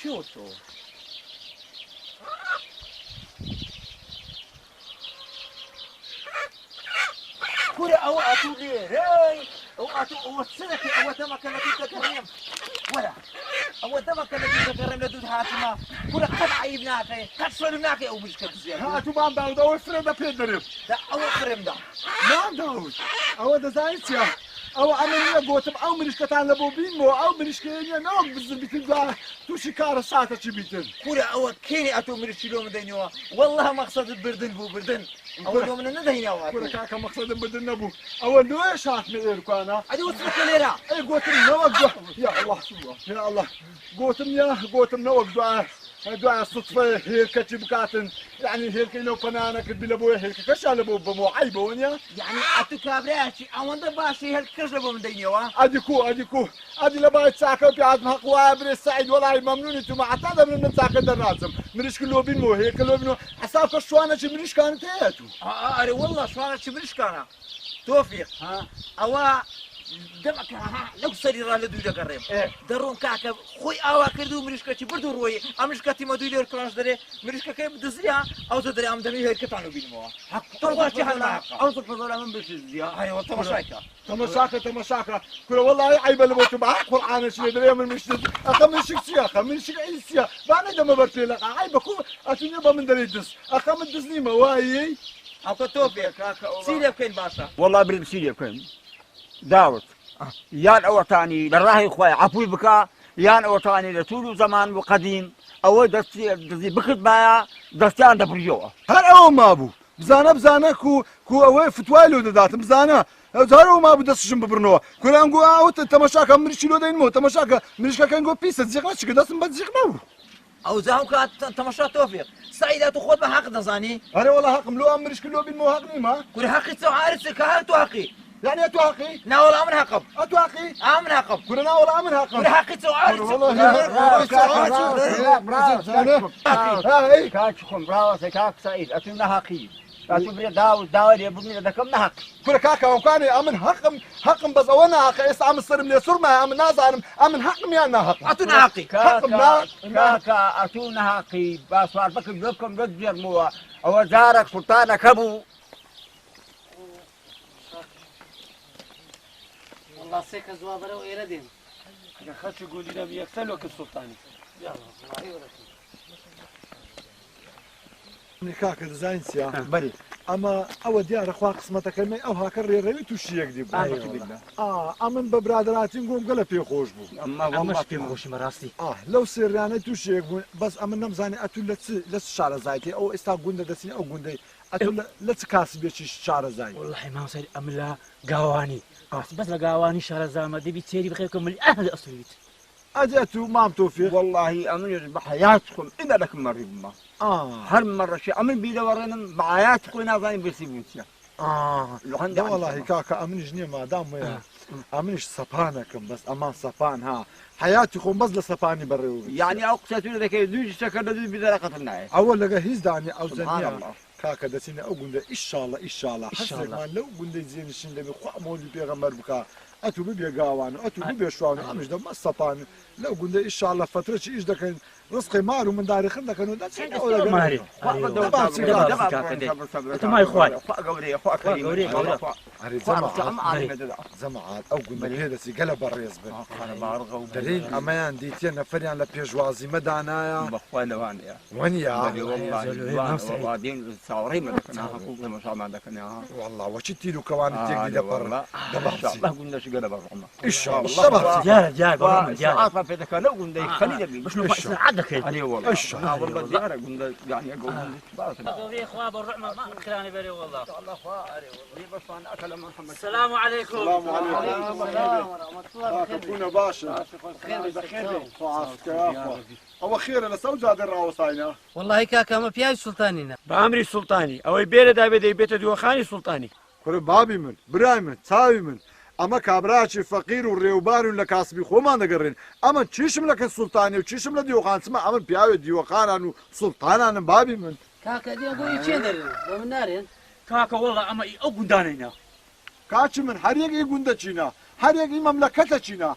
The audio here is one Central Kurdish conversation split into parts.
چی تو؟ كورة أو أتو ليراي أو أتو أو سنك أو تمك الذي تكرم ولا أو تمك الذي تكرم لدود حاتمة كورة قد عيبناك قد صرناك أو مش كتزيان هاتو ما داود أو فريم ده بيدرب ده أو فريم ده ما داود أو ده زايتيا أو عملية قوتم أو منش كتان لبوبين مو أو منش كينيا نوع بزر بتلقى توشي كار ساعة تشبيتن كورة أو كيني أتو من الشلو من دينيوا والله مقصد البردن بو بردن أول يوم من الندهين يا كورة كاكا مقصد بدن نبو أول نوع شات من إيركو أنا أدي وصلك ليرا أي قوتم نوع يا الله يا الله قوتم نوع دعاء الصدفة هيك تبكاتن يعني هيك لو فنانك بلبوه هيك كشال بو بمو عيبونيا يعني أتو كابراشي أو أنت باشي هالكشلبو من دينيوا أديكو أدي لبايت ساكا بيعاد محق وابر السعيد والله ممنون انتو ما عتادا من نتساكا دراسم منش كلو بينمو هيك لو بينو حسابك شوانا شي منش كانت هيتو أري والله شوانا شي منش كانا توفيق ها أوا دمك ها لو سريرا لدو دقريم درون كاكا خوي أوا كردو مريشكا بردو روي أمريشكا تيما دوي لير كلانش دري مريشكا كي بدزريها أو تدري أم دمي هيك تانو بينمو حق ترواشي حنا أو تفضل من بسيزيا هاي والتمشايكا تمشاكا كل والله عيب اللي بوتو معاه قرآن شي دري من مش أخا من شكسيا أخا من شك عيسيا بانا دم برتي لك عيبكو أتوني من دريدس أخا من دزني مواي أو توفيق سيري بكين باشا والله بريد بسيدي كم داوت يان أوتاني للراهي خويا عفوي بكا يان أوتاني لطول زمان وقديم أو دستي بخد معايا دستي عند بريوه هر أو ما أبو بزانا كو أوي فتوالو دات بزانا هر أو ما أبو دستشم ببرنوا كل أنجو أوت تمشاكا مريشلو دين مو تمشاكا مريشكا كانجو بيسة زيغنا شكل دست بتزيغنا أو زاهم كات تمشى توفيق سعيدة تخوض بحق دزاني هر والله حق ملو أمريش كلو بين مو حقني ما كل حقي تو عارف كهاتو حقي يعني أتو حقي نا ولا من حقب أتو حقي من حقب كلنا ولا أمن حق كل حقي تو عارف هاي كاتشكم براو سكاك سعيد أتونا حقي أتونا داود يبني لدكم نحق كل كاكا وكاني أمن حقم بس أنا حق إسعام السر من يسر ما أمن نازع أمن حقم يا أنا حق أتونا حقي كاكا أتونا حقي باسوار بكم لكم رجل مو أو زارك سلطانة كبو والله سيكا زوابرة وإيردين أنا خدش يقول لنا بيكسلوك السلطاني يلا الله من كاكا دزاين سيا بري أما أو ديار أخوة قسمتك المي أو هاكر ريوي توشيك دي أمن ببرادراتي نقوم قلب في خوش بو أما في خوش مراسي لو سيراني توشيك بو بس أمن نمزاني أتو لتس شعر زايتي أو استا قنده دسيني أو قنده أتو لتكاسب يشي شعر زايتي والله ما سيد أملا قاواني بس لقاواني شهر زامة دي بتسيري بخيركم من أهل أصليت أجي أتو مام توفيق والله أمن بحياتكم إذا لكم مريض هر مرة شيء أمن بيدا ورينا بعياتكم نازاني بيسيبوتيا لا والله كاكا أمن جنيه ما دام ويا أمنش سبانكم بس أمان سبان ها حياتكم بس لسباني بريو يعني أقصتوا ذاك دوج سكر دوج بدرقة الناي أول لقى هيز داني أو سبحان زنيا الله كاكا دسيني أو قنده إن شاء الله حسك ما لو قنده زين الشين لبي خوا مولي بيغمر بكا أتو بيبي قاوان أتو بيبي شوان أمش ده ما سبان لو قنده إن شاء الله فترة شيء إيش ده كان رزقي مارو من داري خندك كانوا ده سيني أولا ماري ما إخوان قوري أخوة كريم زمعات أو قنده هذا سي قلب الريز بن دليل أمان ديتين نفريان لبيجوازي مدعنايا بخوانا وانيا ونيا والله وادين صوري ما دكنا حقوق ما شاء الله دكنا والله وشتي له كوان التيجي دبر ما شاء الله قلنا شو قلب الرحمة إن شاء الله جا عاطفة في ذكر لو قلنا خلينا مش نفع عدك عليه والله إيش والله زيارة قلنا يعني أقول قولي إخواب الرحمة ما كلاني بري والله الله خير والله بس أنا أكل محمد السلام عليكم السلام عليكم السلام ورحمة الله كنا باشا خير بخير صعفك يا أخوة أو خير أنا سوى جاد الراوساينا والله كاكا ما بياي سلطانينا بأمري السلطاني أو بيرد أبدي بيت دوخاني سلطاني كل بابي من براي من تساوي من أما كابراتي فقير والريوبان ولا كاسبي خو ما نقرن أما تشيشم لك السلطاني وتشيشم لديوخان تسمع أما بياوي ديوخان أنا سلطان أنا بابي من كاكا دي أقول يشيدر ومن نارين كاكا والله أما أقول دانينا كاتش من حريق يقول تشينا حريق مملكة تشينا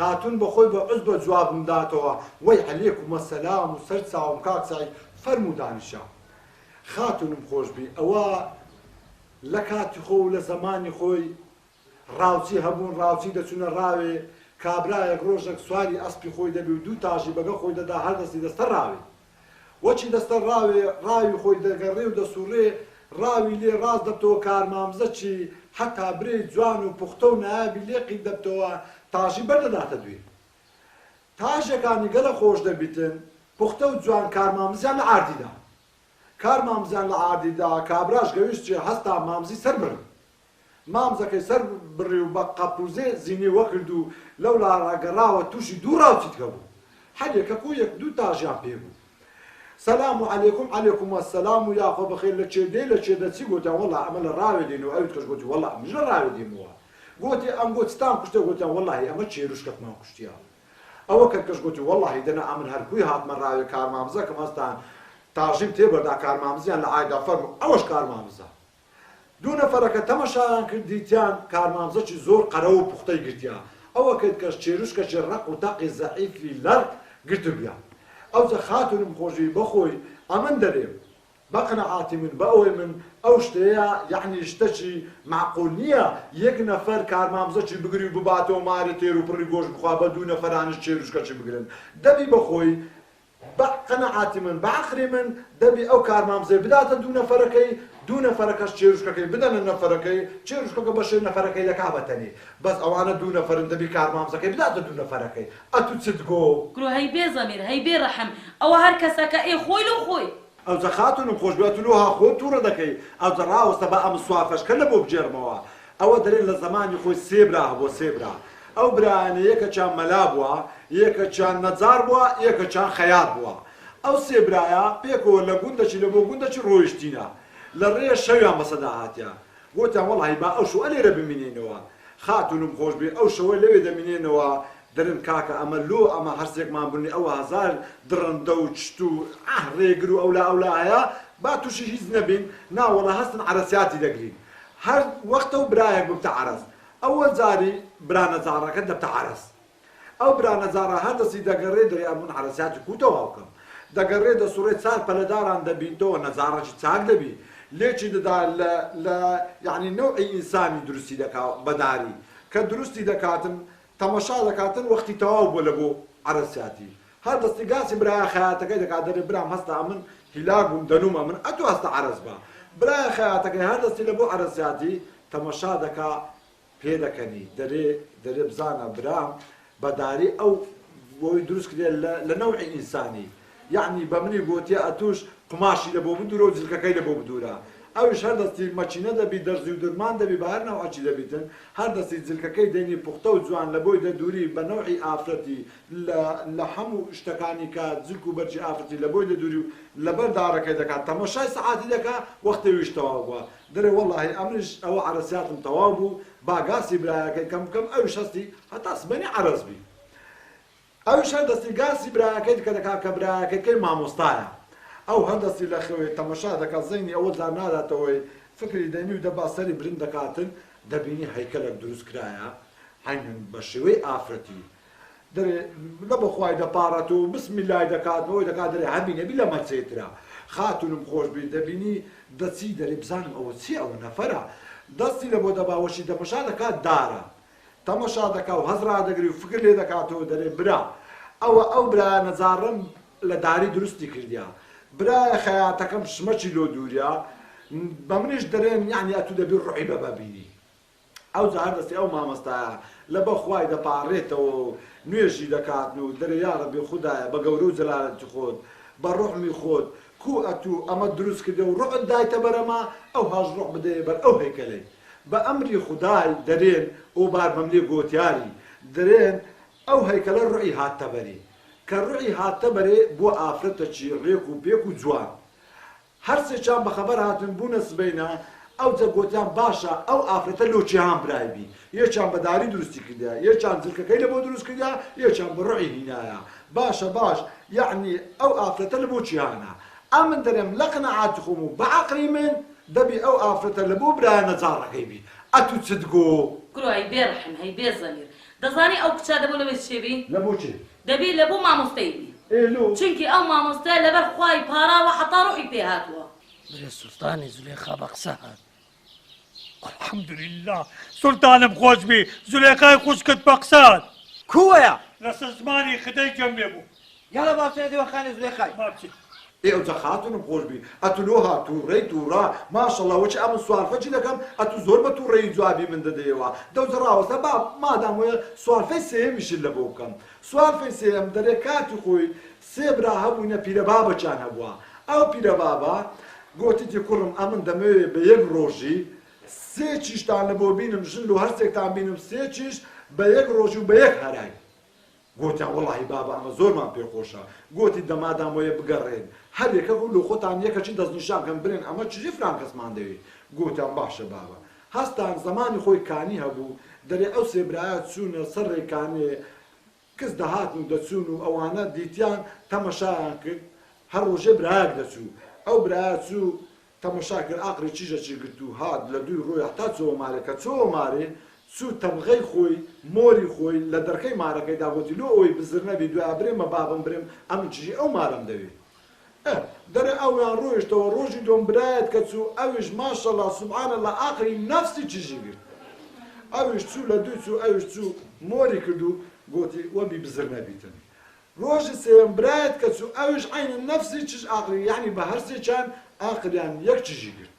خاتون بەخۆی بە عز بە جوابم داتەوە وەی عەلەیکوم ئەسەلام و سەر چاوم کاک سەعید فەرموو دانیشە خاتونم خۆشبی ئەوە لە کاتی خۆ و لە زەمانی خۆی ڕاوچی هەبوون ڕاوچی دەچونە ڕاوێ کابرایەک ڕۆژێک سواری ئەسپی خۆی دەبی و دوو تاژی بەگە خۆی دەدا هەر دەستی دەستە ڕاوێ وەچی دەستە ڕاوێ ڕاوی خۆی دەگەڕێ و دەسوڕێ ڕاوی لێ ڕاست دەبتەوە کارمامزە چی حتا برێ جوان و پوختە و نایابی لێقی دەبتەوە تاژی بەردەداتە دوێ تاژەکانی گەلە خۆش دەبیتن پوختە و جوان کارمامزیان لە ئاردیدا کارمامزیان لە ئاردیدا کابراش گەویست چێ هەستا مامزی سەر بڕ مامزەکەی سەر بڕی و بە قەپوزێ زیینی وەکرد و لەو لاڕاگەڕاوە تووشی دوو ڕاوچیت هەبوو حەجێکە کو یەک دوو تاژیان پێبوو سەلام عەلەیکوم عەلەیکوم ئەسەلام و یاخۆ بەخێر لە چێ دێ لە چێ دەچی گوتیان وەڵا ئەمە لە ڕاوێ دێنەوە ئەویت کەس گوتی وەڵا ئەمەش لە ڕاوێ دێمەوە گوتی ئەم گوتستان کوشتە گوتیان وەڵاهی ئەمە چێروشکەتمان کوشتیە ئەوە کە کەس گوتی وەڵاهی دەنا ئەمن هەرکووی هاتمە ڕاوێ کارمامزەکەم هەستان تاژیم تێبەردا کارمامزیان لە ئایدا فەرموو ئەوەش کارمامزە دوو نەفەرەکە تەمەشایان کرد دیتیان کارمامزەکی زۆر قەرە و پوختەی گرتیا ئەوە کەیت کەس چێروشکەکی ڕق و تەقی زەعیفی لەرق گرتبیا ئەوجە خاتونم خۆشی بەخۆی ئەمن دەرێم بە قەنەعاتی من بە ئەوەی من ئەو شتەیە یعنی شتەکی معقول نییە یەک نەفەر کارمامزەکی بگری و بباتەوە مارە تێر و پڕی گۆشت بخوا بە دوو نەفەرانش چێروشکەکی بگرن دەبی بەخۆی بە قەنەعاتی من بە عەقلی من دەبی ئەو کارمامزەی بداتە دوو نەفەرەکەی دوو نەفەرەکەش چێروشکەکەی بدەنە نەفەرەکەی چێروشکەکە بەشێ نەفەرەکەی لە کابەتەنی بەس ئەوانە دوو نەفەرن دەبی کارمامزەکەی بداتە دوو نەفەرەکەی ئەتو چت گۆ کرۆ هەی بێ زەمیر هەی بێ ڕەحم ئەوە هەر کەسەکە ئێ خۆی لە خۆی ئەو خاتونم خۆش بێت لوها خۆ تووڕە دەکەی ئەو ڕاوەستە بە ئەم سوافەشکە لە بۆ بجێرمەوە ئەوە دەرێن لە زمانی خۆی سێبرا بۆ سێبرا ئەو برایانە یەکە چیان مەلا بووە یەکە چیان نەجار بووە یەکە چیان خەیات بووە ئەو سێبرایە پێکەوە لە گوندەچی لە بۆ گوندەچی ڕۆیشتینە لە ڕێ شەویان بەسەدا هاتیان گوتیان وەڵی با ئەو شەوە لێرە بمینێنەوە خاتونم خۆش بێ ئەو شەوە لەوێ دەمینێنەوە دەرن کاکە ئەمە لۆ ئەمە هەرسێکمان بنی ئەوە هەزار درڕندە و چت و ڕێگر و ئەولا هەیە با تووشی هیچ نەبین ناوەڵە هەستن عەرەسیاتی دەگرین هەر وەختە و برایەک ببتە عەرەس ئەوە جاری برانەجارەکە دەبتە عەرەس ئەو برانەجارە هەر دەستی دەگەڕێ دەرێ ئەمون عەرەسیاتی کوتەوە بکەم دەگەڕێ دەسوڕێ چار پەلەداران دەبینتەوە نەجارەکی چاک دەبی لێکی دەدا لە یعنی نەوعی ئینسانی درستی دەکات بەداری کە درستی دەکاتن تەماشا دەکاتن وەختی تەواو بووە لە بۆ عەرەسیاتی هەر دەستی گاسی برایە خەیاتەکەی دەکات دەرێ برام هەستا من هیلاگوم دەنومە من ئەتو هەستە عەرەس بە برایە خەیاتەکەی هەر دەستی لە بۆ عەرەسیاتی تەماشا دەکا پێ دەکەنی دەرێ بزانە برام بەداری ئەو بۆی دروست کرێ لە نەوعی ئینسانی یعنی بە منی گوتیە ئەتوش قماشی لە بۆ بدورە و جلکەکەی لە بۆ بدورە ئەوش هەر دەستی مەچینە دەبی دەرزی و درمان دەبی بە هەر نەوعی دەبیتن هەر دەستی جلکەکەی دێنی پوختە و جوان لە بۆی دەدوری بە نەوعی ئافرەتی لە هەموو شتەکانی کە جلک و بەرجی ئافرەتی لە بۆی دەدوری و لەبەر دارەکەی دەکات تەماشای سەعاتی دەکات وەختەویش تەواو بووە دەرێ وەڵاهی ئەمنش ئەوە عەرەسیاتم تەواو بوو باگاسی برایەکەی کەم بکەم ئەوش هەستی هەتا سبەنی عەرەس بی ئەوش هەر دەستی گاسی برایەکەی کە دەکات کە برایەکەی مامۆستایە ئەو هەندەستی لە خەوێ تەماشا دەکات زەینی ئەوە جار ناداتەوەی فکری دەنی و دەبا سەری برن دەکاتن دەبینی هەیکەلێک دروست کرایە هەنگن بە شێوەی ئافرەتی دەرێ لە بەخوای دەپارەت و بسمیلای دەکات بەوەی دەکات دەرێ هەبینەبی لە مەچێترا خاتونم خۆش بی دەبینی دەچی دەرێ بزانم ئەوە چی ئەوە نەفەرە دەستی لە بۆ دەباوەشی تەماشا دەکات دارە تەماشا دەکات و هەزرا دەگری و فکر لێ دەکاتەوە دەرێ برا ئەو برایە نەجارڕم لە داری درستی کردیا برایە خەیاتەکەم شمەکی لۆ دووریا بە منیش دەرێن یعنی ئەتو دەبی ڕوحی بە بەبینی ئەو جار دەستی ئەو مامۆستایە لە بەخوای دەپارڕێتەوە نوێژی دەکات و دەرێ یارە بێ خوددایە بە گەورە و جەلالەتی خۆت بە ڕوحمی خۆت کو ئەتو ئەمە دروست کردێ و ڕوحت دایتە بەرەما ئەو هاش ڕوح بدێ بەر ئەو هەیکەلەی بە ئەمری خودای دەرێن ئەو بار بەملێ گۆتیاری دەرێن ئەو هەیکەلە ڕوحی هاتە بەری کە ڕوحی هاتە بەرێ بۆ ئافرەتەکی ڕێک و پێک و جوان هەر سێکیان بەخەبەر هاتن بوونە سبەینە ئەو جەگۆتیان باشە ئەو ئافرەتە لۆچیان برایبی یەکیان بەداری دروستی کردیا یەکیان جلکەکەی لە بۆ دروست کردیا یەکیان بە ڕوحی هینایە باشە باش یعنی ئەو ئافرەتە لە بۆ چیانە ئەمن دەرێم لە قەنەعاتی خۆم و بە عەقلی من دەبی ئەو ئافرەتە لە بۆ برایە نەجاڕەکەی بی ئەتو چت گۆ کرۆ هەی بێ ڕەحم هەی بێ زەمیر دەزانی ئەو کچا دەبوو لەوێ شێبی لە بۆچی دەبی لە بۆ مامۆستەیبی ئێلو چونکی ئەو مامۆستا لەبەر خوای پاراوە حتا ڕوحی پێ هاتووە برێ سوڵتانی زولێخا بە قسە هات الحەمدولله سولتانم خۆش بی زولێخای خوشکت بە قسات کووەیە لەسەر زمانی خدەی جەمێ بوو یاڵە باچێ دێوەخانێ زولێخای ماچی ئێوە خاتونم خۆش بی ئەتونۆها تووڕێی تووڕا ماشەڵڵا وەچی ئەم سوالفەجی دەکەم ئەتو زۆر بە تووڕێی جوابی من دەدەیەوە دەوزە ڕاوەستە با مادام وە سوالفەی سێمیشت لە بۆ بکەم سوالفەی سێم دەرێ کاتی خۆی سێ برا هەبووینە پیرە بابەچان هەبووە ئەو پیرە بابا گوتیتی کوڕم ئەمن دەمەوێت بە یەک ڕۆژی سێ چیشتان لە بۆ بینم ژن و هەرسێکتان بینم سێ چیش بە یەک ڕۆژ و بە یەک هەرای گوتیان وەڵاهی بابا ئەمە زۆرمان پێخۆشە گوتی دەمادام وەیە بگەڕێن هەر یەکە لە خۆتان یەکەچی دەستنیشان کەم برێن ئەمە چژی فران کەسمان دەوێت گوتیان باشە بابا هەستان زمانی خۆی کانی هەبوو دەرێ ئەو سێبرایە چوونە سەر ڕێکانێ کەس دەهاتن و دەچوون و ئەوانە دیتیان تەمەشایان کرد هەر ڕۆژێ برایەک دەچوو ئەو برایە چوو تەمەشا کرد ئاقری چیژەچی گرت و هات لە دوی ڕۆی هەتا چۆوە مارێ کە چۆوە مارێ چوو تەمغەی خۆی مۆری خۆی لە دەرکەی مارەکەی داگوتی لۆ ئەوی بزر نەبی دوای برێمە بابم برێم ئەم چیژی ئەو مارەم دەوێت دەرێ ئەویان ڕۆیشتەوە ڕۆژی دۆم برایەت کە چوو ئەویش ماشەڵڵا سوبحانەڵڵا ئاخری نەفسی چیژی گرت ئەویش چوو لە دوی چوو ئەویش چوو مۆری کرد و گوتی وەبی بزر نەبیتن ڕۆژی سێم برایەت کە چوو ئەویش عینە نەفسی چیژ ئاخری یعنی بە هەرسێکیان ئاخریان یەک چیژی گرت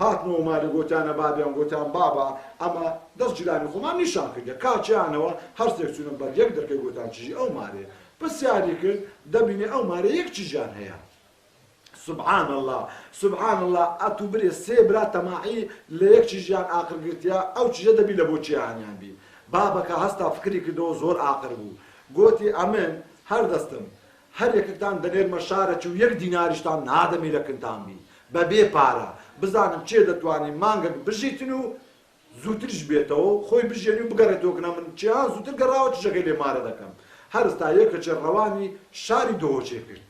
هاتنەوە ماری گوتیانە بابیان گوتیان بابا ئەمە دەست جیرانی خۆمان نیشان کردە کاچیانەوە هەرسێک چوونە بەر یەک دەرکەی گوتان چیژی ئەو مارێ پرسیاری کرد دەبینێ ئەو مارە یەک چیژیان هەیە سبحان الله سبحان الله ئەتو برێ سێ برا تەماعی لە یەک چیژیان ئاخر گرتیا ئەو چیژە دەبی لە بۆ چیانیان بی بابەکە هەستا فکری کردەوە زۆر ئاخر بوو گوتی ئەمن هەر دەستم هەر یەکتان دەنێرمە شارەکی و یەک دیناریشتان نادەمی لە کنتان بی بە بێ پارە بزانم چێ دەتوانین مانگە بژیتن و زووترش بێتەوە خۆی بژێنی و بگەڕێتەوە کنە من چیان زووتر گەڕاوە چژەکەی لێ مارە دەکەم هەرستا یەکەچێ ڕەوانی شاری دۆچێ کرد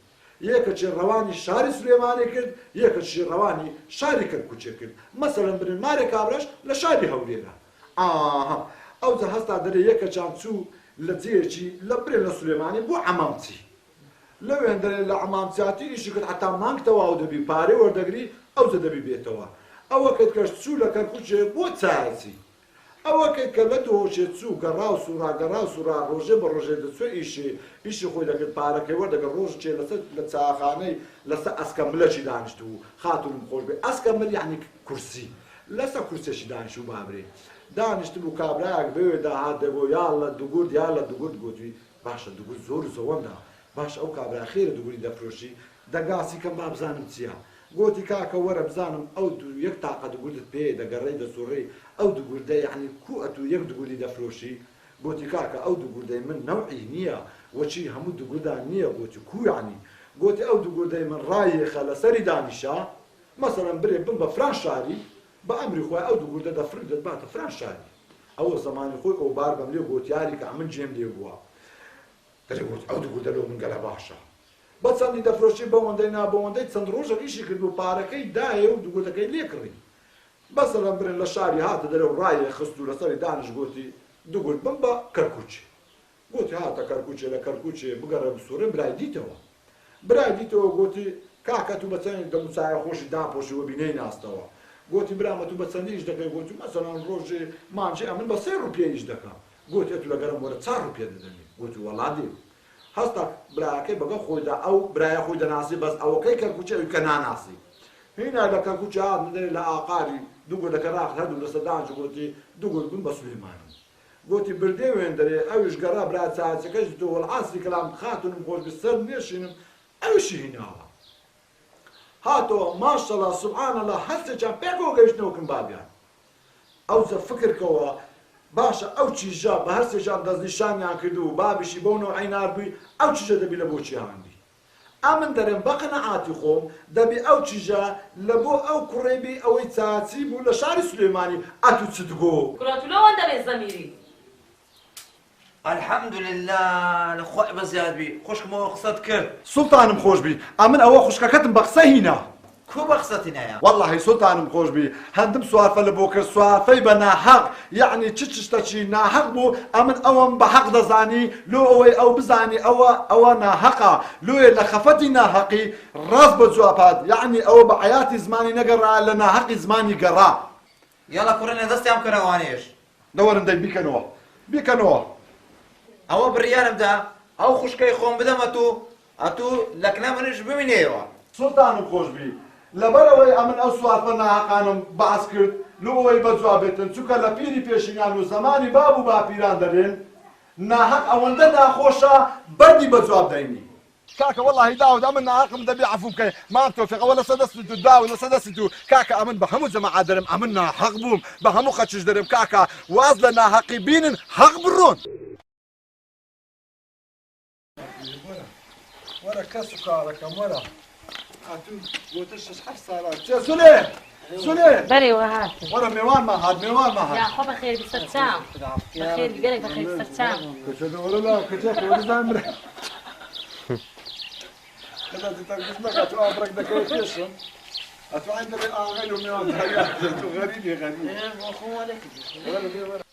یەکەچێ ڕەوانی شاری سلێمانێ کرد یەکەچێ ڕەوانی شاری کەرکوچێ کرد مەسەلەن برن مارێ کابرەش لە شاری هەولێرە ئاها ئەوجا هەستا دەرێ یەکەچان چوو لە جێکی لە برێن لە سلێمانی بۆ عەمامچی لەوێن دەرێ لە عەمامچاتی ئیشی کرد حتا مانگ تەواو دەبی پارێ وەردەگری ئەوجا دەبی بێتەوە ئەوە کەت کەس چوو لە کەرکوچێ بۆ چارەچی ئەوە کەت کە لە دۆچێ چوو گەڕا و سوورا گەڕا و سوورا ڕۆژێ بە ڕۆژێ دەچوێ ئیشی خۆی دەکرد پارەکەی وەردەگەر ڕۆژ چێ لەسەر لە چاخانەی لەسەر ئەسکەملەکی دانیشت و خاتونم خۆش بێ ئەسکەمل یعنی کورسی لەسەر کورسێکی دانیشت و بابرێ دانیشت و کابراەک بێوێ داهات دەبۆ یا لە دوگورد یا لە دوگورد گوتوی باشە دوگورد زۆر زەوەندا باش ئەو کابرا خێرە دوگوری دەفرۆشی دەگاسی کەم با بزانم چییە گوتی کاکە وەرە بزانم ئەو یەک تاقە دوگوردت پێ دەگەڕێی دەسوڕێی ئەو دوگوردە یعنی کو ئەتو یەک دوگوری دەفرۆشی گوتی کاکە ئەو دوگوردەی من نەوعی نییە وەچی هەموو دوگوردان نییە گوتی کو یعنی گوتی ئەو دوگوردەی من ڕایێخە لەسەری دانیشا مەسەڵەن برێ بم بە فران شاری بە ئەمری خۆی ئەو دوگوردە دەفرێت دەباتە فران شاری ئەوە زمانی خۆی ئەو بار بەم لێ گوتیاری کە من جێم لێ بووە دەرێگوت ئەو دوگوردە لەو من گەلە باشە بە چەندی دەفرۆشی بەوەندەی نابەوەندەی چەند ڕۆژە ئیشی کرد و پارەکەی دایە و دوگوردەکەی لێ کڕی بەسەرم برن لە شاری هاتە دەرە و ڕایە خست و لەسەری دانیش گوتی دوگورد بم بە کەرکوچی گوتی هاتە کەرکوچێ لە کەرکوچێ بگەڕە بسوورە برای دیتەوە برای دیتەوە گوتی کاکە تو بە چەندی دەموچایە خۆشی داپۆشی وە بینەی ناستەوە گوتی برامە تو بە چەندی ئیش دەکەی گوتی مەسەڵەن ڕۆژێ مانجێ ئەمن بە 3 ڕوپیە ئیش دەکەم گوتی ئەتو لەگەرم وەرە 4 ڕوپیە دەدەنی گوتی وەڵا دێ هەستا براکەی بەگە خۆیدا ئەو برایە خۆی دەناسی بەس ئەوەکەی کەرکوچەوی کە ناناسی هینا لە کەرکوچە هات دەرێ لە ئاقاری دوگوردەکە ڕاخت هەردوو لەسەر دانج گوتی دوگورد بن بە سولێمانی گوتی بردێ وێن دەرێ ئەویش گەڕا برا چاچەکەش دو وەڵعاسی کەلام خاتونم خۆش بسەر نێشینم ئەویشی هیناوە هاتەوە ماشەڵڵا سوبحانەڵڵا هەستێکیان پێکەوە گەیشتنەوە کن بابیان ئەوجا فکرکەوە باشە ئەو چیژە بە هەرسێکیان دەستنیشانیان کرد و بابیشی بۆنەوە عینار بووی ئەو چیژە دەبی لە بۆچیان بی ئەمن دەرێن بە قەنەعاتی خۆم دەبی ئەو چیژە لە بۆ ئەو کوڕێبی ئەوەی چاچی بوو لە شاری سولێمانی ئەتو چتگۆ کوڕەتولەوە دەبێت زەمیری الحەمدولله لە خۆی بەزیاد بی خوشکمەوە قسەت کرد سوڵتانم خۆش بی ئەمن ئەوە خوشکەکەتم بە قسە هینا کو بەخسەتی نایە والله سلطانم خۆش بی هەندم سوارفە لە بۆ کرد سوارفەی بە ناحەق یعنی چشتەچی ناحەق بوو ئەمن ئەوەم بە حەق دەزانی لۆ ئەوەی ئەو بزانی ئەوە ناحەقا لۆیە لە خەفەتی ناحەقی ڕاست بە جوابات یعنی ئەوە بە حیاتی زمانی نەگەڕا لە ناحەقی زمانی گەڕا یاڵا کوڕێنە دەستیان کەرەوانێش دەوەرن بیکەنەوە ئەوە بڕیارمدا ئەو خوشکەی خۆم بدەمە ئەتوو لەکنە منش ببینێەوە سلطانم خۆش بی لەبەرەوەی ئەمن ئەو سوارفە ناحەقانم باس کرد لەوەی بەجوابێتن چونکە لە پیری پێشینیان و زمانی باب و باپیران دەبێن ناحەق ئەوەندە ناخۆشە بەردی بەجواب دەینی کاکە وەڵاهی داود ئەمن ناحەقم دەبێ عەفو بکەی مام تۆفیق ئەوە لەسەر دەست و داوە لەسەر دەستی و کاکە ئەمن بە هەموو جەماعەت دەرم ئەمن ناحەق بووم بە هەموو خەچش دەرم کاکە واز لە ناحەقی بینن حەق بڕۆن وەرە کەس و کارەکەم وەرە گۆتە شش حەفت ساڵات چێ زولێ بەرێ وهات وەرە میوانمان هات یا خۆ بەخێر بسەر چاو بەخێر گەلێک بەخێر بسەر چاو کچە وەرە لا کچە خۆرزان برە کەدا دیتان گوشمەکە تو ئابڕێک دەکەوە پێشم ئەتو عین دەبێ ئاغەل و میوان تو غەریبی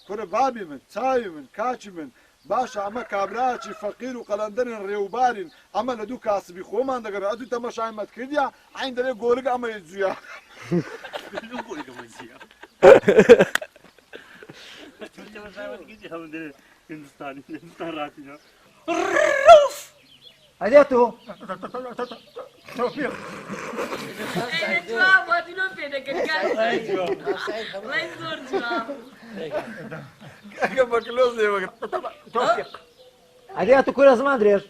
کوڕە بابی من چاوی من کاچی من باشە ئەمە کابراچی فەقیر و قەلەندەرن ڕێوبارین ئەمە لە دوو کاسبی خۆمان دەگەڕێ ئەدوو تەمەشایمەت کردیا عین دەبێ گۆرگ ئەمە جویا ئەدێت و ئەگە بە کلۆز لێوە ئەدێت و کورە زمان درێژ